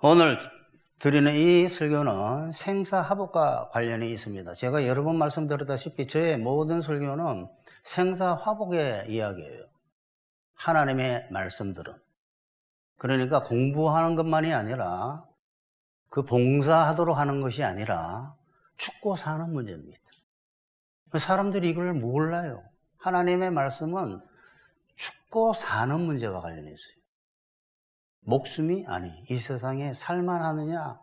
오늘 드리는 이 설교는 생사화복과 관련이 있습니다. 제가 여러 번 말씀드렸다시피 저의 모든 설교는 생사화복의 이야기예요. 하나님의 말씀들은. 그러니까 공부하는 것만이 아니라 그 봉사하도록 하는 것이 아니라 죽고 사는 문제입니다. 사람들이 이걸 몰라요. 하나님의 말씀은 죽고 사는 문제와 관련이 있어요. 목숨이 이 세상에 살만하느냐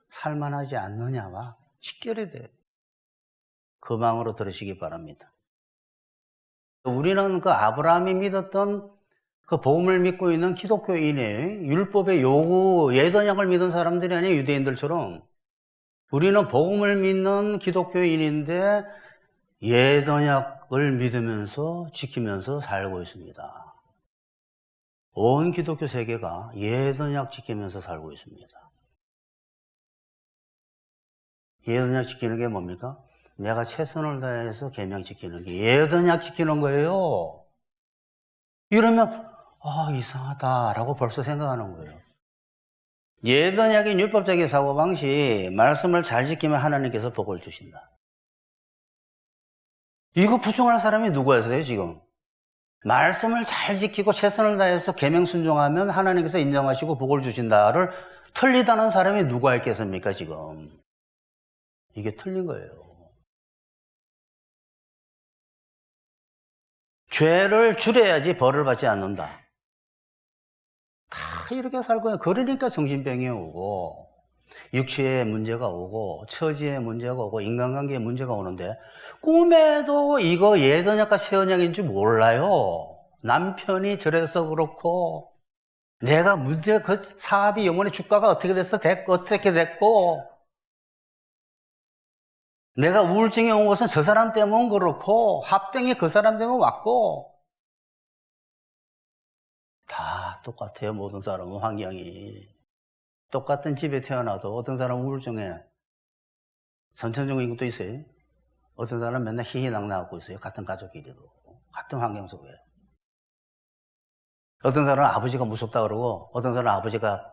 살만하지 않느냐와 직결이 돼요. 그 마음으로 들으시기 바랍니다. 우리는 그 아브라함이 믿었던 그 복음을 믿고 있는 기독교인의 율법의 요구, 예언약을 믿은 사람들이 아니에요. 유대인들처럼. 우리는 복음을 믿는 기독교인인데 예언약을 믿으면서 지키면서 살고 있습니다. 온 기독교 세계가 예언약 지키면서 살고 있습니다. 예언약 지키는 게 뭡니까? 내가 최선을 다해서 계명 지키는 게 예언약 지키는 거예요. 이러면 이상하다라고 벌써 생각하는 거예요. 예언약인 율법적인 사고방식, 말씀을 잘 지키면 하나님께서 복을 주신다. 이거 부정할 사람이 누구였어요 지금? 말씀을 잘 지키고 최선을 다해서 계명 순종하면 하나님께서 인정하시고 복을 주신다를 틀리다는 사람이 누가 있겠습니까 지금? 이게 틀린 거예요. 죄를 줄여야지 벌을 받지 않는다. 다 이렇게 살고 그러니까 정신병이 오고 육체에 문제가 오고 처지에 문제가 오고 인간관계에 문제가 오는데 꿈에도 이거 예언약과 세언약인 줄 몰라요. 남편이 저래서 그렇고 내가 그 사업이 영혼의 주가가 어떻게 됐고 내가 우울증이 온 것은 저 사람 때문에 그렇고 화병이 그 사람 때문에 왔고 다 똑같아요. 모든 사람은 환경이 똑같은 집에 태어나도 어떤 사람은 우울증에 선천적인 것도 있어요. 어떤 사람은 맨날 희희낙낙하고 있어요. 같은 가족끼리도 같은 환경 속에. 어떤 사람은 아버지가 무섭다 그러고 어떤 사람은 아버지가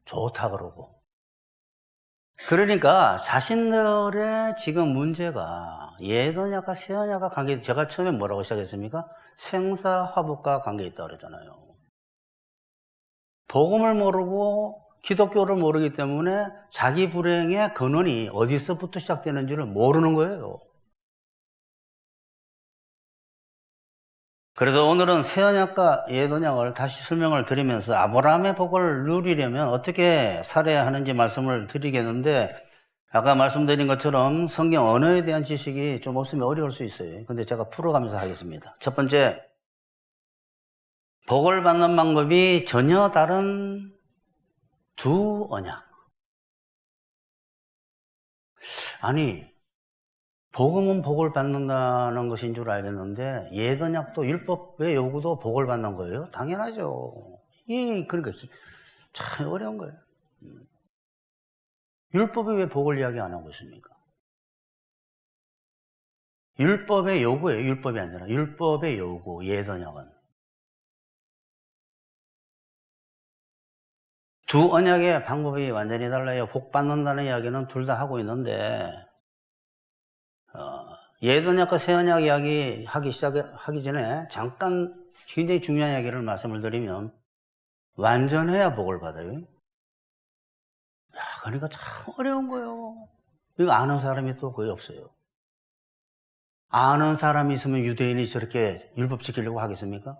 좋다 그러고. 그러니까 자신들의 지금 문제가 예언약과 세언약과 관계, 제가 처음에 뭐라고 시작했습니까? 생사화복과 관계 있다고 그랬잖아요. 복음을 모르고 기독교를 모르기 때문에 자기 불행의 근원이 어디서부터 시작되는지를 모르는 거예요. 그래서 오늘은 세언약과 예언약을 다시 설명을 드리면서 아브라함의 복을 누리려면 어떻게 살아야 하는지 말씀을 드리겠는데 아까 말씀드린 것처럼 성경 언어에 대한 지식이 좀 없으면 어려울 수 있어요. 근데 제가 풀어가면서 하겠습니다. 첫 번째, 복을 받는 방법이 전혀 다른 두 언약. 복음은 복을 받는다는 것인 줄 알겠는데 예언약도 율법의 요구도 복을 받는 거예요? 당연하죠. 그러니까 참 어려운 거예요. 율법이 왜 복을 이야기 안 하고 있습니까? 율법의 요구예요. 율법이 아니라 율법의 요구, 예언약은. 두 언약의 방법이 완전히 달라요. 복 받는다는 이야기는 둘 다 하고 있는데 예언약과 세언약 이야기 하기 전에 잠깐 굉장히 중요한 이야기를 말씀을 드리면 완전해야 복을 받아요. 그러니까 참 어려운 거예요. 이거 아는 사람이 또 거의 없어요. 아는 사람이 있으면 유대인이 저렇게 율법 지키려고 하겠습니까?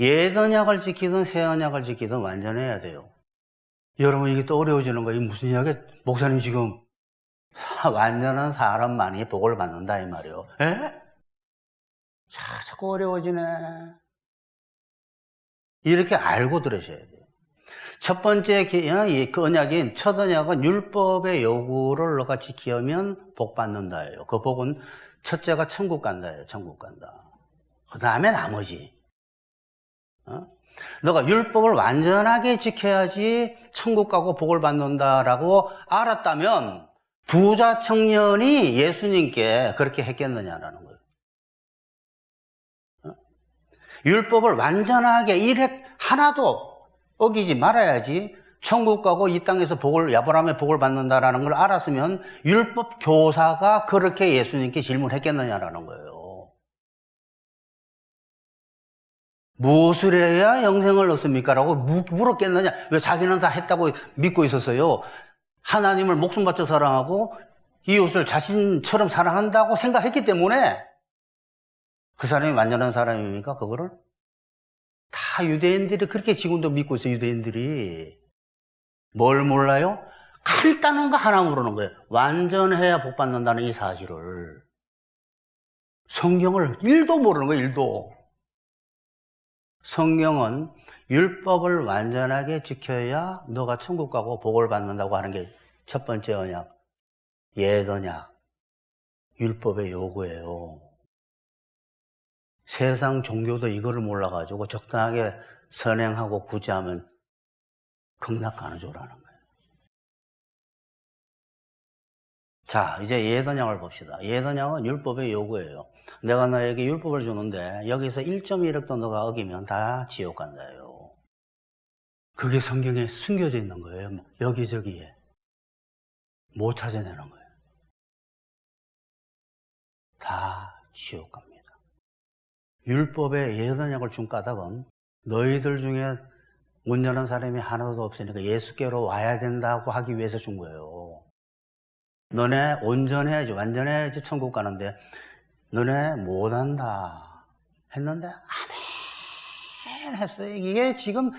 예언약을 지키든 세언약을 지키든 완전해야 돼요. 여러분 이게 또 어려워지는 거예요. 무슨 이야기야? 목사님 지금 완전한 사람만이 복을 받는다 이 말이에요. 자꾸 어려워지네. 이렇게 알고 들으셔야 돼요. 첫 번째 그 언약인 첫 언약은 율법의 요구를 너가 지키면 복 받는다예요. 그 복은 첫째가 천국 간다예요. 천국 간다. 그 다음에 나머지. 너가 율법을 완전하게 지켜야지 천국 가고 복을 받는다라고 알았다면 부자 청년이 예수님께 그렇게 했겠느냐라는 거예요. 율법을 완전하게 하나도 어기지 말아야지 천국 가고 이 땅에서 야브라함의 복을 받는다라는 걸 알았으면 율법 교사가 그렇게 예수님께 질문했겠느냐라는 거예요. 무엇을 해야 영생을 얻습니까? 라고 물었겠느냐? 왜 자기는 다 했다고 믿고 있었어요? 하나님을 목숨 바쳐 사랑하고 이웃을 자신처럼 사랑한다고 생각했기 때문에 그 사람이 완전한 사람입니까? 그거를? 다 유대인들이 그렇게 지금도 믿고 있어요. 유대인들이. 뭘 몰라요? 간단한 거 하나 모르는 거예요. 완전해야 복 받는다는 이 사실을. 성경을 1도 모르는 거예요. 1도. 성경은 율법을 완전하게 지켜야 너가 천국 가고 복을 받는다고 하는 게 첫 번째 언약, 옛 언약, 율법의 요구예요. 세상 종교도 이거를 몰라가지고 적당하게 선행하고 구제하면 극락가는 줄 아는 거예요. 자, 이제 옛 언약을 봅시다. 옛 언약은 율법의 요구예요. 내가 너에게 율법을 주는데 여기서 1.1억도 너가 어기면 다 지옥 간다요. 그게 성경에 숨겨져 있는 거예요. 여기저기에. 못 찾아내는 거예요. 다 지옥 갑니다. 율법의 옛 언약을 준 까닭은 너희들 중에 온전한 사람이 하나도 없으니까 예수께로 와야 된다고 하기 위해서 준 거예요. 너네 온전해야지, 완전해야지 천국 가는데 너네 못한다 했는데 아멘 했어요. 이게 지금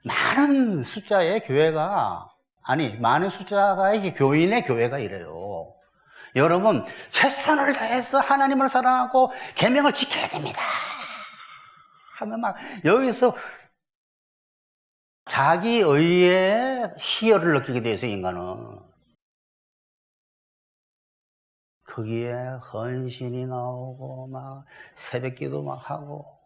많은 숫자의 교회가, 많은 숫자의 교인의 교회가 이래요. 여러분, 최선을 다해서 하나님을 사랑하고 계명을 지켜야 됩니다 하면 막 여기서 자기 의의 희열을 느끼게 돼서 인간은 거기에 헌신이 나오고 막 새벽기도 막 하고,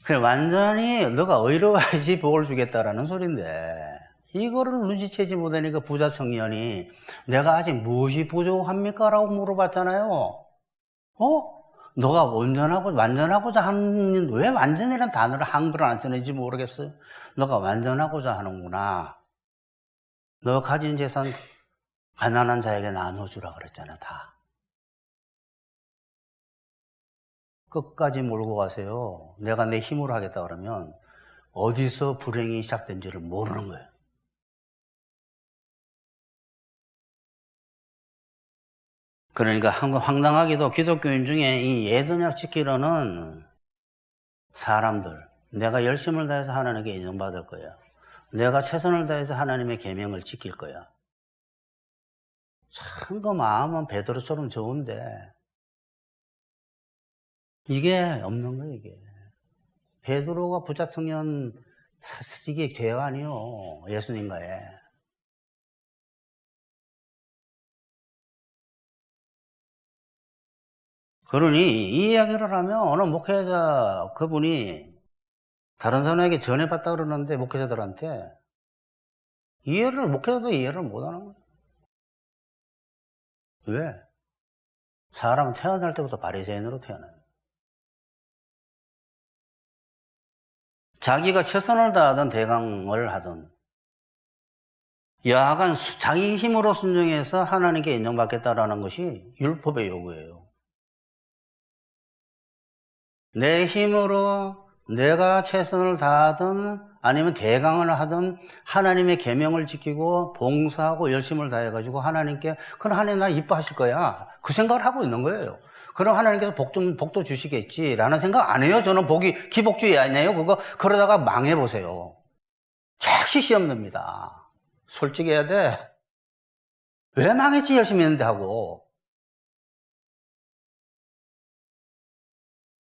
그래 완전히 너가 의로워야지 복을 주겠다라는 소린데 이거를 눈치채지 못하니까 부자 청년이 내가 아직 무엇이 부족합니까? 라고 물어봤잖아요. 너가 완전하고자 하는, 왜 완전이라는 단어를 한글을 안 쓰는지 모르겠어요. 너가 완전하고자 하는구나. 너 가진 재산 가난한 자에게 나눠주라 그랬잖아, 다. 끝까지 몰고 가세요. 내가 내 힘으로 하겠다 그러면 어디서 불행이 시작된지를 모르는 거예요. 그러니까 황당하게도 기독교인 중에 이 옛 언약 지키려는 사람들, 내가 열심을 다해서 하나님께 인정받을 거야. 내가 최선을 다해서 하나님의 계명을 지킬 거야. 참 그 마음은 베드로처럼 좋은데 이게 없는 거예요. 이게 베드로가 부자 청년, 이게 죄가 아니요, 예수님과의. 그러니 이 이야기를 하면 어느 목회자 그분이 다른 사람에게 전해봤다 그러는데 목회자들한테 목회자도 이해를 못하는 거예요. 왜? 사람은 태어날 때부터 바리새인으로 태어나요. 자기가 최선을 다하든 대강을 하든 여하간 자기 힘으로 순종해서 하나님께 인정받겠다라는 것이 율법의 요구예요. 내 힘으로 내가 최선을 다하든 아니면 대강을 하든 하나님의 계명을 지키고 봉사하고 열심을 다해가지고 하나님께, 그럼 하나님 나 이뻐하실 거야, 그 생각을 하고 있는 거예요. 그럼 하나님께서 복도 주시겠지라는 생각 안 해요. 저는 복이 기복주의 아니에요. 그러다가 망해보세요. 즉시 시험 냅니다. 솔직히 해야 돼. 왜 망했지 열심히 했는데 하고.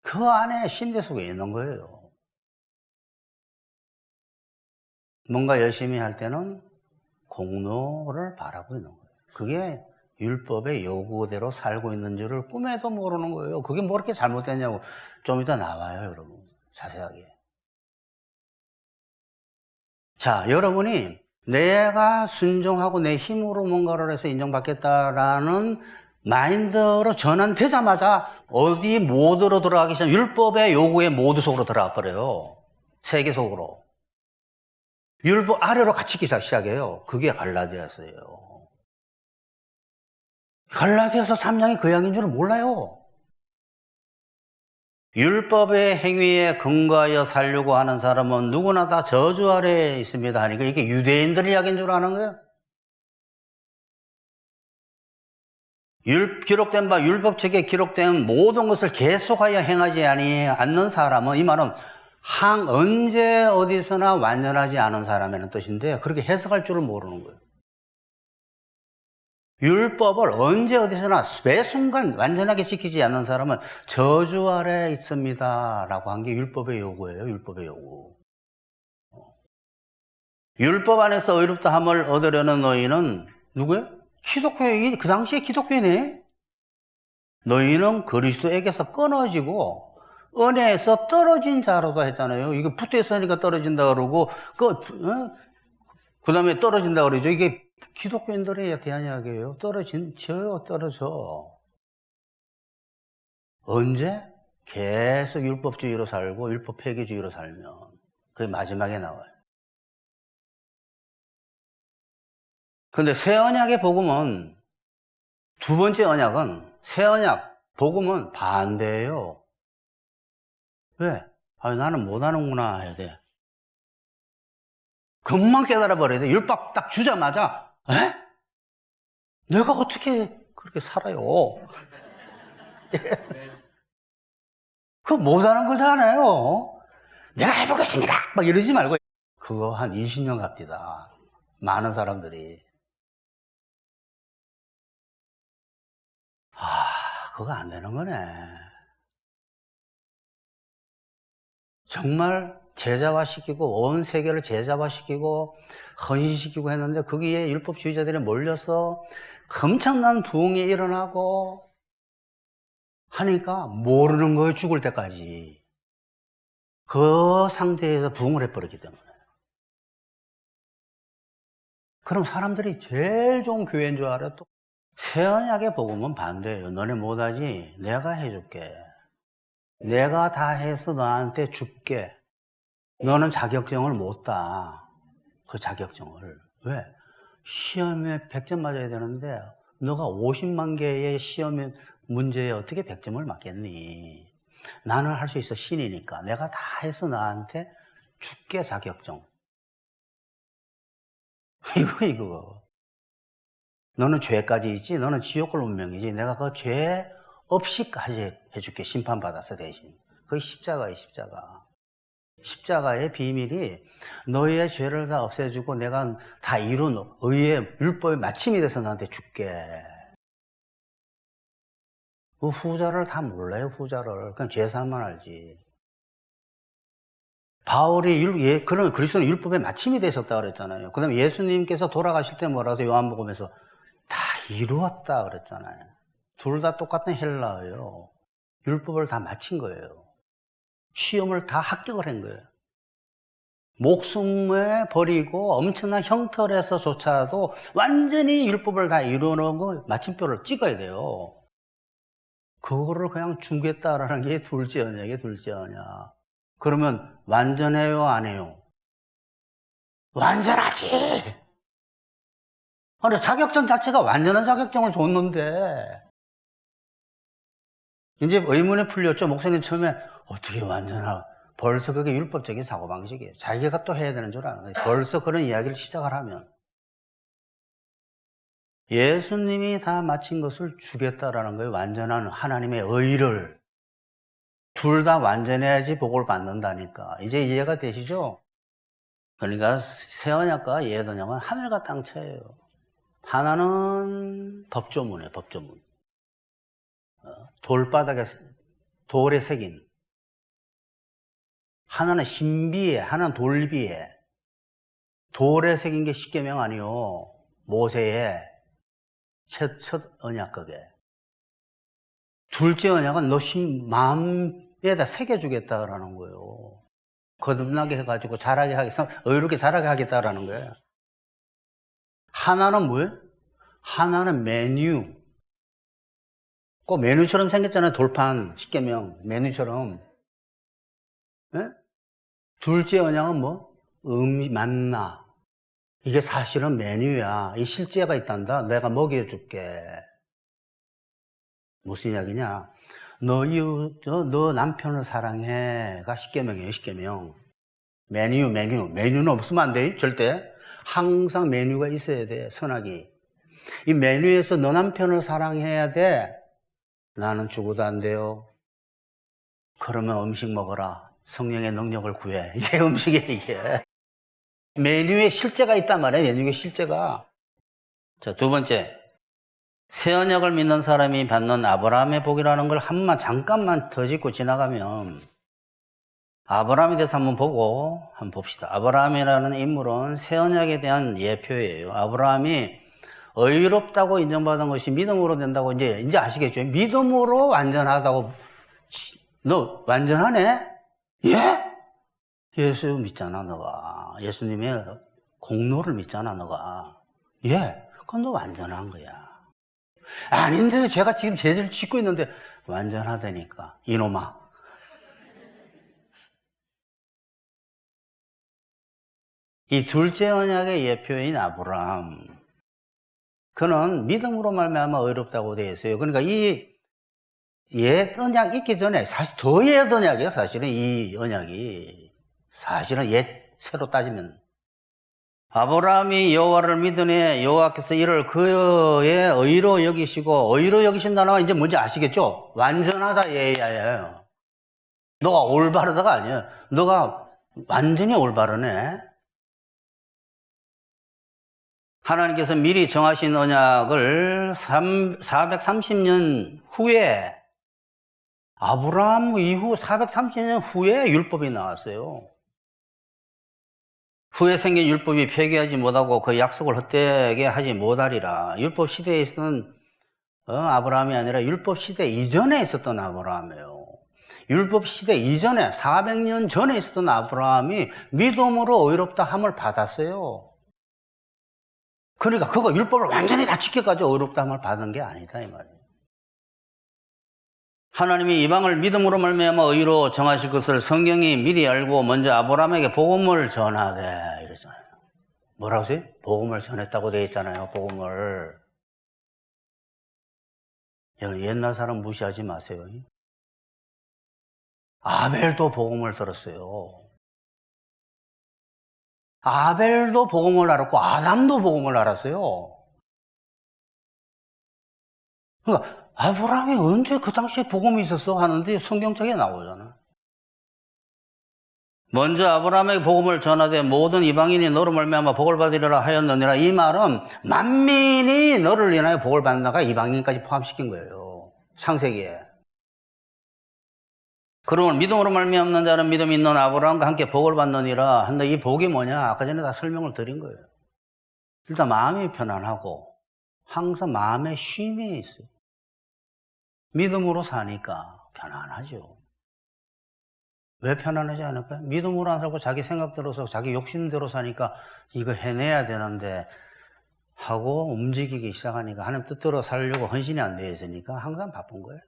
그 안에 심리 속에 있는 거예요. 뭔가 열심히 할 때는 공로를 바라고 있는 거예요. 그게 율법의 요구대로 살고 있는 줄을 꿈에도 모르는 거예요. 그게 뭐 이렇게 잘못됐냐고. 좀 이따 나와요, 여러분. 자세하게. 자, 여러분이 내가 순종하고 내 힘으로 뭔가를 해서 인정받겠다라는 마인드로 전환되자마자 어디 모드로 들어가기 시작하면 율법의 요구의 모드 속으로 들어가 버려요. 세계 속으로. 율법 아래로 갇히기 시작해요. 그게 갈라디아서예요. 갈라디아서 3장이 그 양인 줄 몰라요. 율법의 행위에 근거하여 살려고 하는 사람은 누구나 다 저주 아래에 있습니다 하니까 이게 유대인들 이야기인 줄 아는 거예요. 기록된 바 율법책에 기록된 모든 것을 계속하여 행하지 않는 사람은, 이 말은 언제 어디서나 완전하지 않은 사람이라는 뜻인데 그렇게 해석할 줄을 모르는 거예요. 율법을 언제 어디서나 매 순간 완전하게 지키지 않는 사람은 저주 아래에 있습니다 라고 한 게 율법의 요구예요. 율법의 요구. 율법 안에서 의롭다함을 얻으려는 너희는 누구예요? 기독교회, 그 당시에 기독교회네. 너희는 그리스도에게서 끊어지고 은혜에서 떨어진 자로다 했잖아요. 이게 붙어 있으니까 떨어진다 그러고 그 다음에 떨어진다 그러죠. 이게 기독교인들에 대한 이야기예요. 떨어져. 언제? 계속 율법주의로 살고 율법 폐기주의로 살면 그게 마지막에 나와요. 근데 새 언약의 복음은, 두 번째 언약은, 새 언약 복음은 반대예요. 왜? 나는 못하는구나 해야 돼. 금방 깨달아버려야 돼. 율법 딱 주자마자 내가 어떻게 그렇게 살아요? 그거 못하는 거잖아요. 내가 해보겠습니다 막 이러지 말고. 그거 한 20년 갑니다. 많은 사람들이. 그거 안 되는 거네. 정말 제자화시키고 온 세계를 제자화시키고 헌신시키고 했는데 거기에 율법주의자들이 몰려서 엄청난 부흥이 일어나고 하니까 모르는 거예요. 죽을 때까지. 그 상태에서 부흥을 해버렸기 때문에. 그럼 사람들이 제일 좋은 교회인 줄 알아요. 또 새 언약의 복음은 반대예요. 너네 못하지? 내가 해줄게. 내가 다 해서 너한테 줄게. 너는 자격증을 못 따. 그 자격증을. 왜? 시험에 100점 맞아야 되는데 너가 50만 개의 시험의 문제에 어떻게 100점을 맞겠니? 나는 할 수 있어. 신이니까. 내가 다 해서 너한테 줄게, 자격증. 이거. 너는 죄까지 있지? 너는 지옥 갈 운명이지? 내가 그 죄 없이까지 해줄게. 심판받아서 대신. 그게 십자가예요, 십자가. 십자가의 비밀이 너의 죄를 다 없애주고 내가 다 이룬 의의 율법의 마침이 돼서 너한테 줄게. 그 후자를 다 몰라요, 후자를. 그냥 죄사만 알지. 바울이 그런 그리스도는 율법의 마침이 되셨다 그랬잖아요. 그 다음에 예수님께서 돌아가실 때 뭐라고 요한복음에서 다 이루었다 그랬잖아요. 둘 다 똑같은 헬라어예요. 율법을 다 마친 거예요. 시험을 다 합격을 한 거예요. 목숨을 버리고 엄청난 형벌에서조차도 완전히 율법을 다 이루어놓은 마침표를 찍어야 돼요. 그거를 그냥 주겠다라는 게 둘째 언약이에요, 둘째 언약. 그러면 완전해요, 안 해요? 완전하지! 근데 자격증 자체가 완전한 자격증을 줬는데 이제 의문이 풀렸죠. 목사님 처음에 어떻게 벌써 그게 율법적인 사고방식이에요. 자기가 또 해야 되는 줄 아는 거예요. 벌써 그런 이야기를 시작을 하면 예수님이 다 마친 것을 주겠다라는 거예요. 완전한 하나님의 의를. 둘 다 완전해야지 복을 받는다니까. 이제 이해가 되시죠? 그러니까 새 언약과 옛 언약은 하늘과 땅 차이예요. 하나는 법조문이에요, 법조문. 돌에 새긴. 하나는 신비에, 하나는 돌비에. 돌에 새긴 게 십계명 아니요. 모세의 첫 언약 그게. 둘째 언약은 너 마음에다 새겨주겠다라는 거예요. 거듭나게 해가지고 의롭게 자라게 하겠다라는 거예요. 하나는 뭐예요? 하나는 메뉴. 꼭 메뉴처럼 생겼잖아요. 돌판, 십계명, 메뉴처럼. 네? 둘째 언약은 뭐? 만나. 이게 사실은 메뉴야. 이 실제가 있단다. 내가 먹여줄게. 무슨 이야기냐? 너 남편을 사랑해가 10계명이에요, 10계명. 메뉴는 없으면 안 돼, 절대. 항상 메뉴가 있어야 돼, 선악이. 이 메뉴에서 너 남편을 사랑해야 돼. 나는 죽어도 안 돼요. 그러면 음식 먹어라. 성령의 능력을 구해. 이게 음식이에요, 이게. 메뉴에 실제가 있단 말이에요, 메뉴에 실제가. 자, 두 번째. 새 언약을 믿는 사람이 받는 아브라함의 복이라는 걸 잠깐만 더 짚고 지나가면 아브라함에 대해서 한번 봅시다. 아브라함이라는 인물은 새 언약에 대한 예표예요. 아브라함이 의롭다고 인정받은 것이 믿음으로 된다고 이제 아시겠죠? 믿음으로 완전하다고. 너 완전하네? 예? 예수 믿잖아, 너가. 예수님의 공로를 믿잖아, 너가. 예? 그럼 너 완전한 거야. 아닌데, 제가 지금 죄를 짓고 있는데, 완전하다니까. 이놈아. 이 둘째 언약의 예표인 아브라함. 그는 믿음으로 말미암아 의롭다고 되어 있어요. 그러니까 이 옛 언약 있기 전에, 사실 더 옛 언약이에요, 사실은 이 언약이. 사실은 새로 따지면. 아브라함이 여호와를 믿으니 여호와께서 이를 그의 의로 여기시고, 의로 여기신다는 건 이제 뭔지 아시겠죠? 완전하다 예야예요. 너가 올바르다가 아니에요. 너가 완전히 올바르네. 하나님께서 미리 정하신 언약을 430년 후에, 아브라함 이후 430년 후에 율법이 나왔어요. 후에 생긴 율법이 폐기하지 못하고 그 약속을 헛되게 하지 못하리라. 율법 시대에 있었던 아브라함이 아니라 율법 시대 이전에 있었던 아브라함이에요. 율법 시대 이전에 400년 전에 있었던 아브라함이 믿음으로 의롭다 함을 받았어요. 그러니까 그거 율법을 완전히 다 지켜가지고 의롭다 함을 받은 게 아니다 이 말이에요. 하나님이 이방을 믿음으로 말미암아 의로 정하실 것을 성경이 미리 알고 먼저 아브라함에게 복음을 전하되 이러잖아요. 뭐라고 하세요? 복음을 전했다고 되어 있잖아요. 복음을. 옛날 사람 무시하지 마세요. 아벨도 복음을 들었어요. 아벨도 복음을 알았고 아담도 복음을 알았어요. 그러니까 아브라함이 언제 그 당시에 복음이 있었어? 하는데 성경책에 나오잖아. 먼저 아브라함에게 복음을 전하되 모든 이방인이 너로 말미암아 복을 받으리라 하였느니라. 이 말은 만민이 너를 인하여 복을 받는다가 이방인까지 포함시킨 거예요. 창세기에. 그러면 믿음으로 말미암는 자는 믿음이 있는 아브라함과 함께 복을 받느니라 한데 이 복이 뭐냐? 아까 전에 다 설명을 드린 거예요. 일단 마음이 편안하고 항상 마음에 쉼이 있어요. 믿음으로 사니까 편안하죠. 왜 편안하지 않을까요? 믿음으로 안 살고 자기 생각대로서 자기 욕심대로 사니까 이거 해내야 되는데 하고 움직이기 시작하니까 하나님 뜻대로 살려고 헌신이 안 되어 있으니까 항상 바쁜 거예요.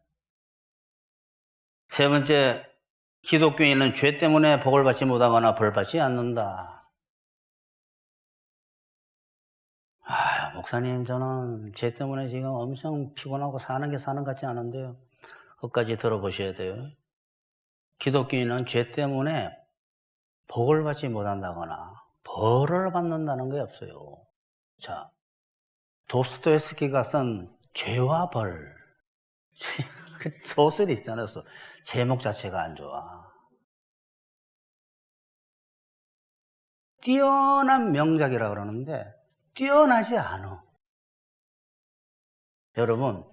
세 번째, 기독교인은 죄 때문에 복을 받지 못하거나 벌 받지 않는다. 목사님, 저는 죄 때문에 지금 엄청 피곤하고 사는 게 사는 것 같지 않은데요. 끝까지 들어보셔야 돼요. 기독교인은 죄 때문에 복을 받지 못한다거나 벌을 받는다는 게 없어요. 자, 도스토옙스키가 쓴 죄와 벌. 그 소설이 있잖아요. 제목 자체가 안 좋아. 뛰어난 명작이라 그러는데 뛰어나지 않아. 여러분,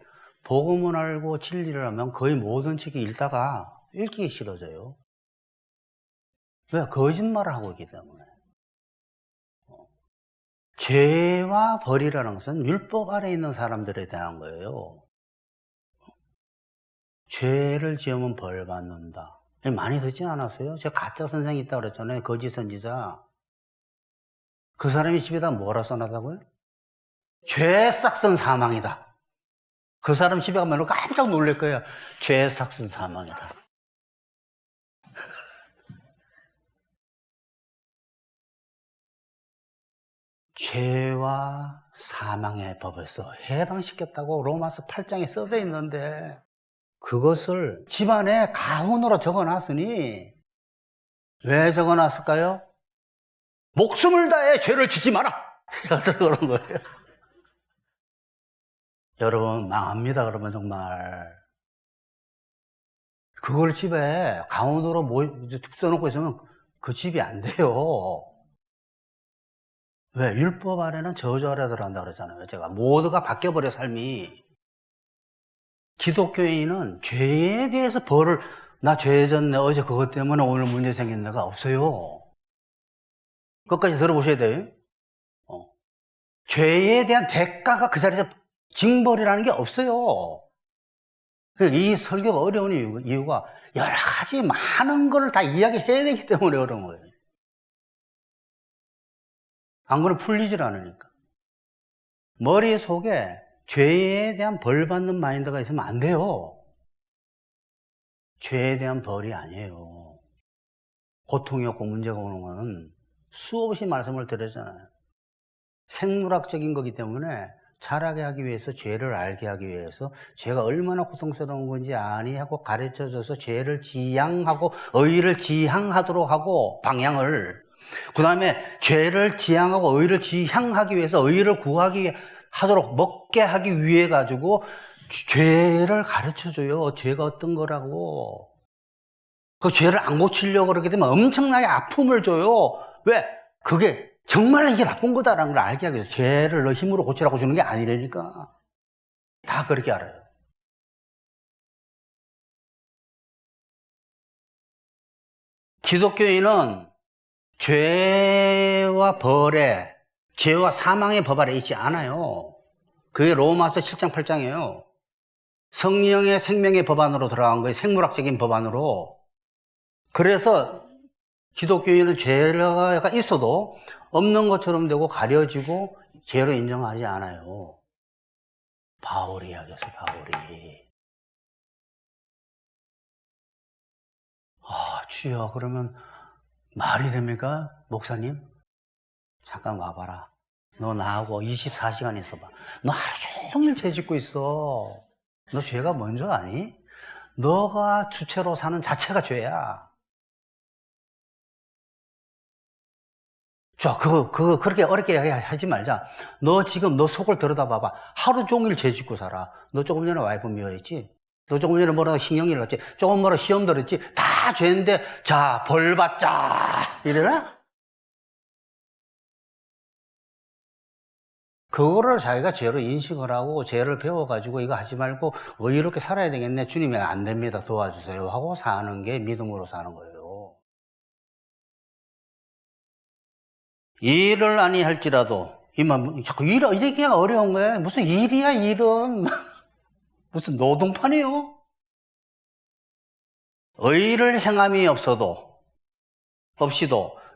복음을 알고 진리를 하면 거의 모든 책이 읽다가 읽기 싫어져요. 왜? 거짓말을 하고 있기 때문에. 죄와 벌이라는 것은 율법 아래 있는 사람들에 대한 거예요. 죄를 지으면 벌 받는다. 많이 듣지 않았어요? 제가 가짜 선생이 있다고 그랬잖아요. 거짓 선지자. 그 사람이 집에다 뭐라 써놨다고요? 죄 싹슨 사망이다. 그 사람 집에 가면 깜짝 놀랄 거예요. 죄 싹슨 사망이다. 죄와 사망의 법에서 해방시켰다고 로마서 8장에 써져 있는데 그것을 집안에 가훈으로 적어놨으니 왜 적어놨을까요? 목숨을 다해 죄를 짓지 마라! 그래서 그런 거예요. 여러분 망합니다. 그러면 정말 그걸 집에 가훈으로 써놓고 있으면 그 집이 안 돼요. 왜? 율법 아래는 저주 아래 들어간다 그랬잖아요. 제가 모두가 바뀌어버려 삶이. 기독교인은 죄에 대해서 벌을 나 죄 졌네 어제 그것 때문에 오늘 문제 생긴 데가 없어요. 끝까지 들어보셔야 돼요. 죄에 대한 대가가 그 자리에서 징벌이라는 게 없어요. 이 설교가 어려운 이유가 여러 가지 많은 걸 다 이야기해야 되기 때문에 어려운 거예요. 안 그러면 풀리질 않으니까. 머릿속에 죄에 대한 벌 받는 마인드가 있으면 안 돼요. 죄에 대한 벌이 아니에요. 고통이 없고 문제가 오는 건 수없이 말씀을 드렸잖아요. 생물학적인 거기 때문에 자라게 하기 위해서, 죄를 알게 하기 위해서 죄가 얼마나 고통스러운 건지 아니 하고 가르쳐줘서 죄를 지향하고 의를 지향하도록 하고 방향을, 그 다음에 죄를 지향하고 의를 지향하기 위해서 의를 구하기 하도록 먹게 하기 위해 가지고 죄를 가르쳐줘요. 죄가 어떤 거라고. 그 죄를 안 고치려고 그러게 되면 엄청나게 아픔을 줘요. 왜? 그게 정말 이게 나쁜 거다라는 걸 알게 하기 위해서. 죄를 너 힘으로 고치라고 주는 게 아니라니까. 다 그렇게 알아요. 기독교인은 죄와 벌에, 죄와 사망의 법 아래 있지 않아요. 그게 로마서 7장 8장이에요. 성령의 생명의 법 안으로 들어간 거예요. 생물학적인 법 안으로. 그래서 기독교인은 죄가 있어도 없는 것처럼 되고 가려지고 죄로 인정하지 않아요. 바울이 이야기했어요. 바울이. 주여, 그러면 말이 됩니까? 목사님? 잠깐 와봐라. 너 나하고 24시간 있어봐. 너 하루 종일 죄 짓고 있어. 너 죄가 뭔 줄 아니? 너가 주체로 사는 자체가 죄야. 자, 그렇게 어렵게 하지 말자. 너 지금 너 속을 들여다봐봐. 하루 종일 죄 짓고 살아. 너 조금 전에 와이프 미워했지? 너 조금 전에 뭐라고 신경질 났지? 조금 뭐라고 시험 들었지? 다 죄인데, 자, 벌 받자. 이래나? 그거를 자기가 죄로 인식을 하고 죄를 배워가지고 이거 하지 말고 의롭게 살아야 되겠네. 주님이 안 됩니다. 도와주세요. 하고 사는 게 믿음으로 사는 거예요. 일을 아니할지라도, 자꾸 이러기가 어려운 거예요. 무슨 일이야, 일은. 무슨 노동판이요? 의를 행함이 없이도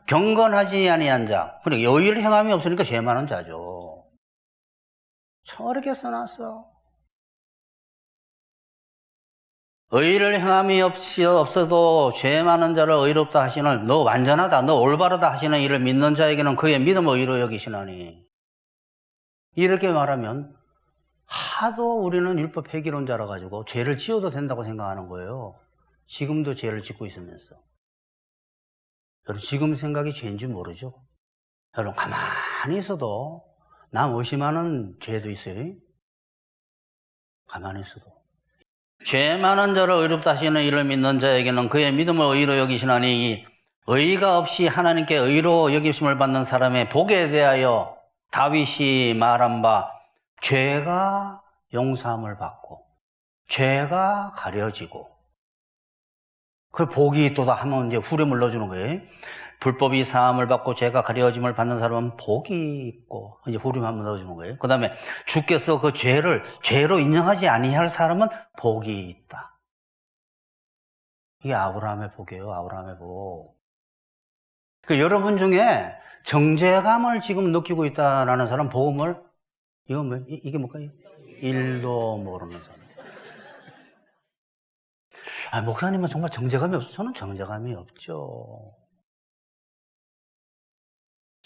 경건하지 아니한 자. 그러니까 의를 행함이 없으니까 죄 많은 자죠. 저렇게 써놨어. 의를 행함이 없어도 죄 많은 자를 의롭다 하시는, 너 완전하다, 너 올바르다 하시는 이를 믿는 자에게는 그의 믿음을 의로 여기시나니. 이렇게 말하면 하도 우리는 율법 폐기론자라 가지고 죄를 지어도 된다고 생각하는 거예요. 지금도 죄를 짓고 있으면서. 여러분, 지금 생각이 죄인 줄 모르죠? 여러분, 가만히 있어도 남 의심하는 죄도 있어요. 가만히 있어도. 죄 많은 자를 의롭다 하시는 이를 믿는 자에게는 그의 믿음을 의로 여기시나니, 의가 없이 하나님께 의로 여기심을 받는 사람의 복에 대하여 다윗이 말한 바, 죄가 용서함을 받고 죄가 가려지고 그 복이 있도다 하면 이제 후렴을 넣어주는 거예요. 불법이 사함을 받고 죄가 가려짐을 받는 사람은 복이 있고, 이제 후렴 한번 넣어주는 거예요. 그 다음에 주께서 그 죄를 죄로 인정하지 아니할 사람은 복이 있다. 이게 아브라함의 복이에요. 아브라함의 복. 여러분 중에 정죄감을 지금 느끼고 있다라는 사람, 복음을, 이건 뭐, 이게 뭘까요? 일도 모르는 사람. 목사님은 정말 정죄감이 없어요? 저는 정죄감이 없죠.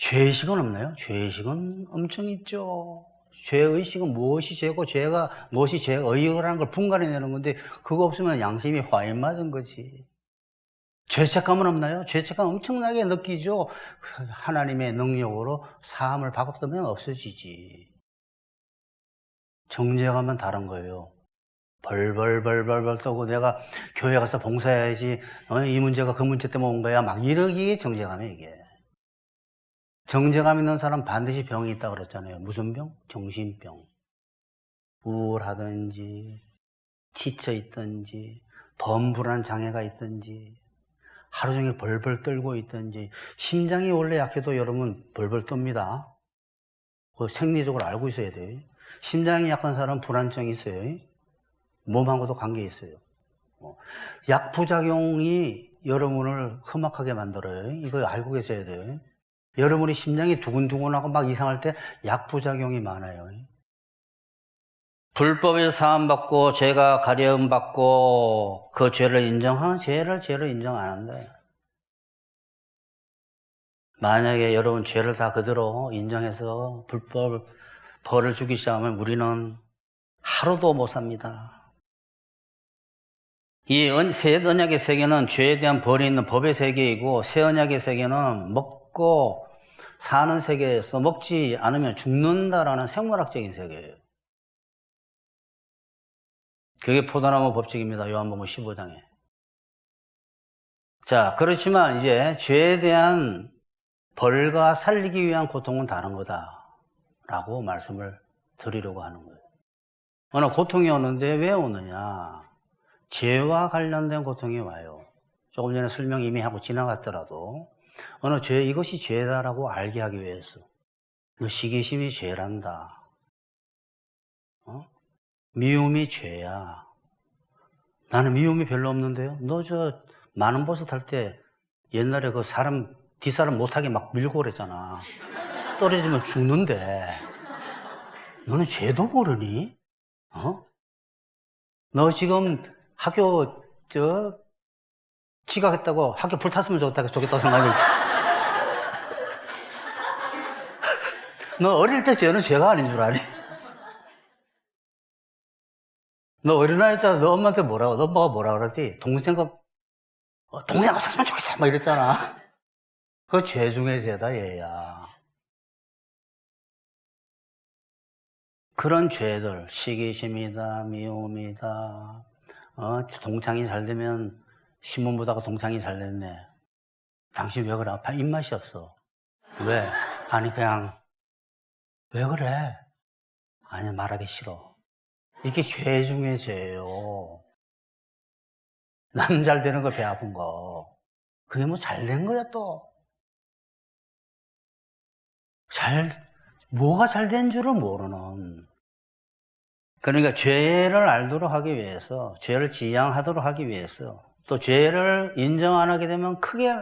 죄의식은 없나요? 죄의식은 엄청 있죠. 죄의식은 무엇이 죄고 죄가 무엇이 죄의라는 걸 분간해내는 건데 그거 없으면 양심이 화인 맞은 거지. 죄책감은 없나요? 죄책감 엄청나게 느끼죠. 하나님의 능력으로 사함을 바꾸면 없어지지. 정죄감은 다른 거예요. 벌벌 떠고 내가 교회 가서 봉사해야지, 이 문제가 그 문제 때문에 온 거야, 막 이러기에 정죄감이에요, 이게. 정죄감 있는 사람 반드시 병이 있다 그랬잖아요. 무슨 병? 정신병. 우울하든지 지쳐있든지 범불안 장애가 있든지 하루 종일 벌벌 떨고 있든지. 심장이 원래 약해도 여러분 벌벌 떱니다. 그거 생리적으로 알고 있어야 돼요. 심장이 약한 사람은 불안증이 있어요. 몸하고도 관계 있어요. 약 부작용이 여러분을 험악하게 만들어요. 이거 알고 계셔야 돼요. 여러분이 심장이 두근두근하고 막 이상할 때 약 부작용이 많아요. 불법에 사함받고 죄가 가려움받고 그 죄를 인정하는 죄를 인정 안 한다. 만약에 여러분 죄를 다 그대로 인정해서 불법 벌을 주기 시작하면 우리는 하루도 못 삽니다. 이 새 언약의 세계는 죄에 대한 벌이 있는 법의 세계이고, 새 언약의 세계는 먹고 사는 세계에서 먹지 않으면 죽는다라는 생물학적인 세계예요. 그게 포도나무 법칙입니다. 요한복음 15장에. 자, 그렇지만 이제 죄에 대한 벌과 살리기 위한 고통은 다른 거다라고 말씀을 드리려고 하는 거예요. 어느 고통이 오는데 왜 오느냐? 죄와 관련된 고통이 와요. 조금 전에 설명 이미 하고 지나갔더라도 어느 죄, 이것이 죄다라고 알게 하기 위해서. 너 시기심이 죄란다. 미움이 죄야. 나는 미움이 별로 없는데요. 너 저 많은 버스 탈 때 옛날에 그 사람 뒷사람 못하게 막 밀고 그랬잖아. 떨어지면 죽는데 너는 죄도 모르니? 너 지금 학교 지각했다고 학교 불탔으면 좋겠다고 생각했지. 너 어릴 때 죄는 죄가 아닌 줄 아니? 너 어린아이 때 너 엄마한테 너 엄마가 뭐라 그랬지? 동생 없었으면 좋겠어 막 이랬잖아. 그거 죄 중에 죄다 얘야. 그런 죄들, 시기심이다, 미움이다, 동창이 잘 되면 신문 보다가 동창이 잘 됐네. 당신 왜 그래? 입맛이 없어. 왜? 아니 그냥 왜 그래? 아니 말하기 싫어. 이게 죄 중에 죄예요. 남 잘 되는 거 배 아픈 거. 그게 뭐 잘 된 거야 또. 뭐가 잘 된 줄을 모르는. 그러니까 죄를 알도록 하기 위해서, 죄를 지양하도록 하기 위해서, 또 죄를 인정 안 하게 되면 크게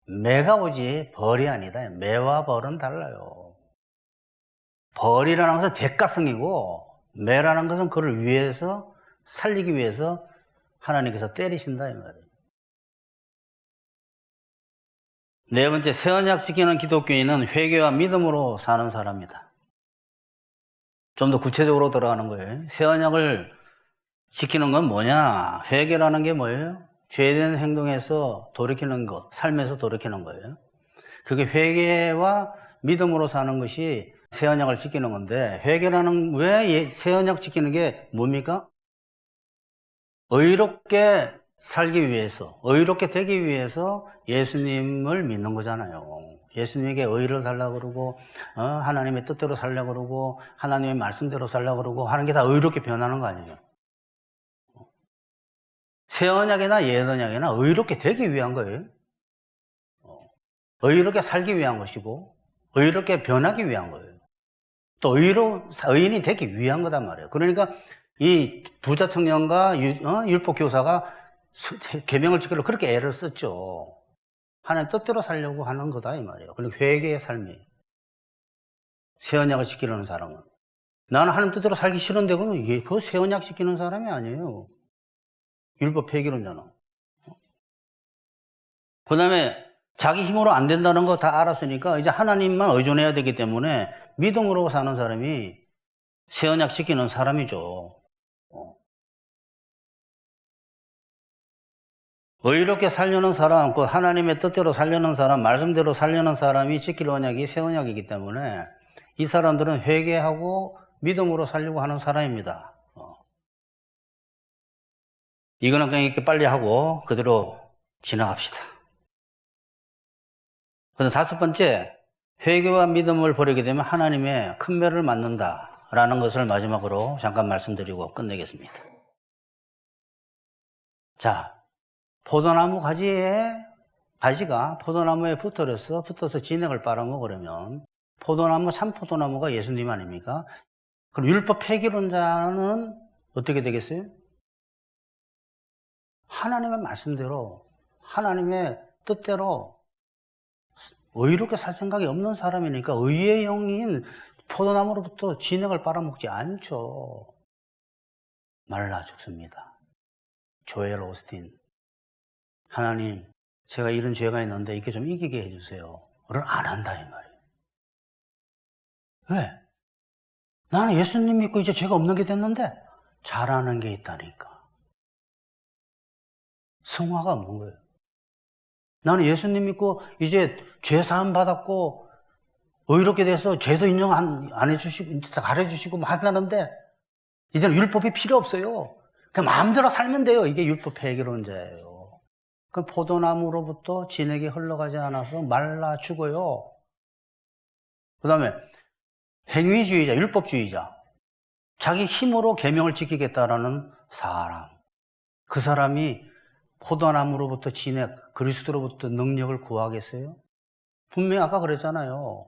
매가 오지 벌이 아니다. 매와 벌은 달라요. 벌이라는 것은 대가성이고 매라는 것은 그를 위해서 살리기 위해서 하나님께서 때리신다 이 말이에요. 네 번째, 새 언약 지키는 기독교인은 회개와 믿음으로 사는 사람이다. 좀 더 구체적으로 들어가는 거예요. 새 언약을 지키는 건 뭐냐? 회개라는 게 뭐예요? 죄된 행동에서 돌이키는 것, 삶에서 돌이키는 거예요. 그게 회개와 믿음으로 사는 것이 새 언약을 지키는 건데, 회개라는, 왜 새 언약 지키는 게 뭡니까? 의롭게 살기 위해서, 의롭게 되기 위해서 예수님을 믿는 거잖아요. 예수님에게 의를 달라고 그러고, 하나님의 뜻대로 살려고 그러고, 하나님의 말씀대로 살려고 그러고 하는 게 다 의롭게 변하는 거 아니에요. 새 언약이나 옛 언약이나 의롭게 되기 위한 거예요. 의롭게 살기 위한 것이고, 의롭게 변하기 위한 거예요. 또 의인이 되기 위한 거단 말이에요. 그러니까 이 부자 청년과 율법 교사가 계명을 지키려고 그렇게 애를 썼죠. 하나님 뜻대로 살려고 하는 거다 이 말이에요. 그러니까 회개의 삶이에요. 새 언약을 지키려는 사람은. 나는 하나님 뜻대로 살기 싫은데 그러면 그거 새 언약 지키는 사람이 아니에요. 율법 폐기론자는. 그 다음에 자기 힘으로 안 된다는 거 다 알았으니까 이제 하나님만 의존해야 되기 때문에 믿음으로 사는 사람이 새 언약 지키는 사람이죠. 의롭게 살려는 사람, 그 하나님의 뜻대로 살려는 사람, 말씀대로 살려는 사람이 지킬 언약이 새 언약이기 때문에 이 사람들은 회개하고 믿음으로 살려고 하는 사람입니다. 이거는 그냥 이렇게 빨리 하고 그대로 지나갑시다. 그래서 다섯 번째, 회개와 믿음을 버리게 되면 하나님의 큰 매를 맞는다라는 것을 마지막으로 잠깐 말씀드리고 끝내겠습니다. 자, 포도나무 가지가 포도나무에 붙어서 진액을 빨아먹으려면 포도나무, 참포도나무가 예수님 아닙니까? 그럼 율법 폐기론자는 어떻게 되겠어요? 하나님의 말씀대로, 하나님의 뜻대로 의롭게 살 생각이 없는 사람이니까 의의 영인 포도나무로부터 진액을 빨아먹지 않죠. 말라 죽습니다. 조엘 오스틴. 하나님, 제가 이런 죄가 있는데 이게 좀 이기게 해주세요. 를 안 한다 이 말이에요. 왜? 나는 예수님 믿고 이제 죄가 없는 게 됐는데 잘하는 게 있다니까. 성화가 없는 거예요. 나는 예수님 믿고 이제 죄 사함 받았고 의롭게 돼서 죄도 인정 안 해주시고 가려주시고 뭐 한다는데 이제는 율법이 필요 없어요. 그냥 마음대로 살면 돼요. 이게 율법 폐기론자예요. 그 포도나무로부터 진액이 흘러가지 않아서 말라 죽어요. 그 다음에 행위주의자, 율법주의자. 자기 힘으로 계명을 지키겠다라는 사람. 그 사람이 포도나무로부터 진액, 그리스도로부터 능력을 구하겠어요? 분명히 아까 그랬잖아요.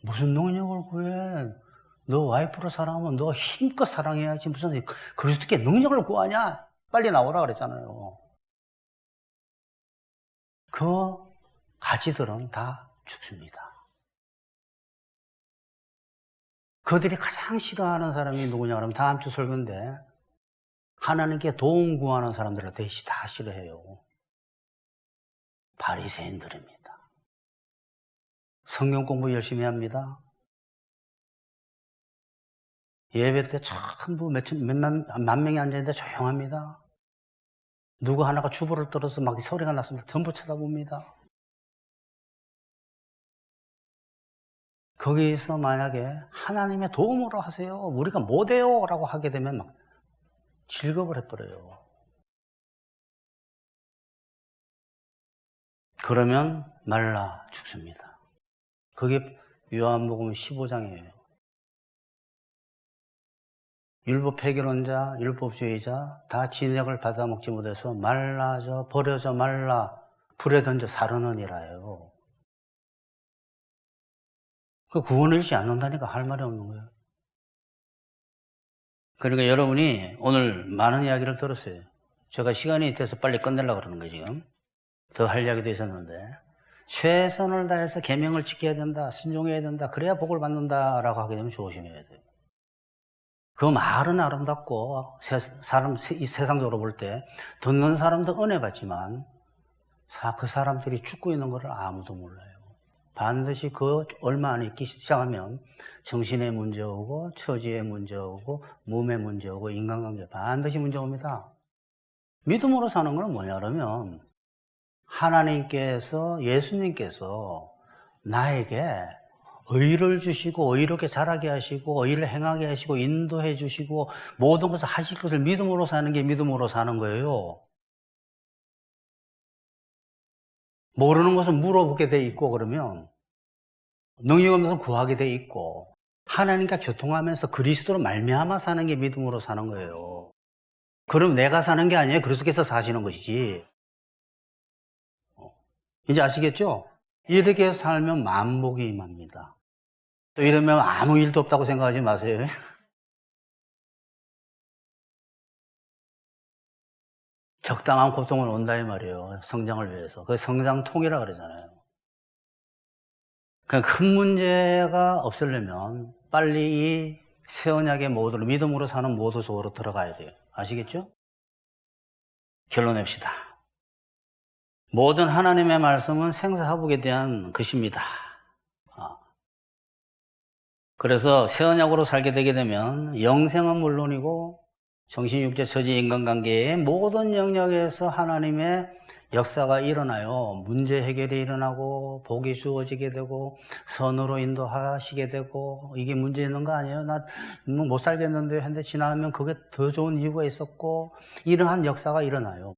무슨 능력을 구해? 너 와이프로 사랑하면 너 힘껏 사랑해야지. 무슨 그리스도께 능력을 구하냐? 빨리 나오라 그랬잖아요. 그 가지들은 다 죽습니다. 그들이 가장 싫어하는 사람이 누구냐 그러면 다음 주 설교인데 하나님께 도움 구하는 사람들을 대신 다 싫어해요. 바리새인들입니다. 성경 공부 열심히 합니다. 예배 때 전부 만 명이 앉아있는데 조용합니다. 누구 하나가 주보를 떨어서 막 소리가 났으면 전부 쳐다봅니다. 거기에서 만약에 하나님의 도움으로 하세요. 우리가 못해요. 라고 하게 되면 막 질겁을 해버려요. 그러면 말라 죽습니다. 그게 요한복음 15장이에요. 율법 폐기론자, 율법주의자 다 진액을 받아먹지 못해서 말라져 버려져 말라 불에 던져 사르느니라요. 그 구원을 잃지 않는다니까 할 말이 없는 거예요. 그러니까 여러분이 오늘 많은 이야기를 들었어요. 제가 시간이 돼서 빨리 끝내려고 그러는 거예요, 지금. 더 할 이야기도 있었는데. 최선을 다해서 계명을 지켜야 된다, 순종해야 된다, 그래야 복을 받는다라고 하게 되면 조심해야 돼요. 그 말은 아름답고, 이 세상적으로 볼 때, 듣는 사람도 은혜 받지만, 그 사람들이 죽고 있는 것을 아무도 몰라요. 반드시 그 얼마 안 있기 시작하면 정신의 문제 오고 처지의 문제 오고 몸의 문제 오고 인간관계 반드시 문제 옵니다. 믿음으로 사는 건 뭐냐 그러면 하나님께서 예수님께서 나에게 의를 주시고 의롭게 자라게 하시고 의를 행하게 하시고 인도해 주시고 모든 것을 하실 것을 믿음으로 사는 게 믿음으로 사는 거예요. 모르는 것은 물어보게 돼 있고 그러면 능력 없는 것은 구하게 돼 있고 하나님과 교통하면서 그리스도로 말미암아 사는 게 믿음으로 사는 거예요. 그럼 내가 사는 게 아니에요. 그리스도께서 사시는 것이지. 이제 아시겠죠? 이렇게 살면 만복이 임합니다. 또 이러면 아무 일도 없다고 생각하지 마세요. 적당한 고통은 온다 이 말이에요. 성장을 위해서. 그 성장통이라 그러잖아요. 그냥 큰 문제가 없으려면 빨리 이 새 언약의 모드로 믿음으로 사는 모드 속으로 들어가야 돼요. 아시겠죠? 결론 냅시다. 모든 하나님의 말씀은 생사화복에 대한 것입니다. 그래서 새 언약으로 살게 되게 되면 영생은 물론이고 정신, 육체, 처지, 인간관계의 모든 영역에서 하나님의 역사가 일어나요. 문제 해결이 일어나고 복이 주어지게 되고 선으로 인도하시게 되고 이게 문제 있는 거 아니에요? 나 못 살겠는데 했는데 지나면 그게 더 좋은 이유가 있었고 이러한 역사가 일어나요.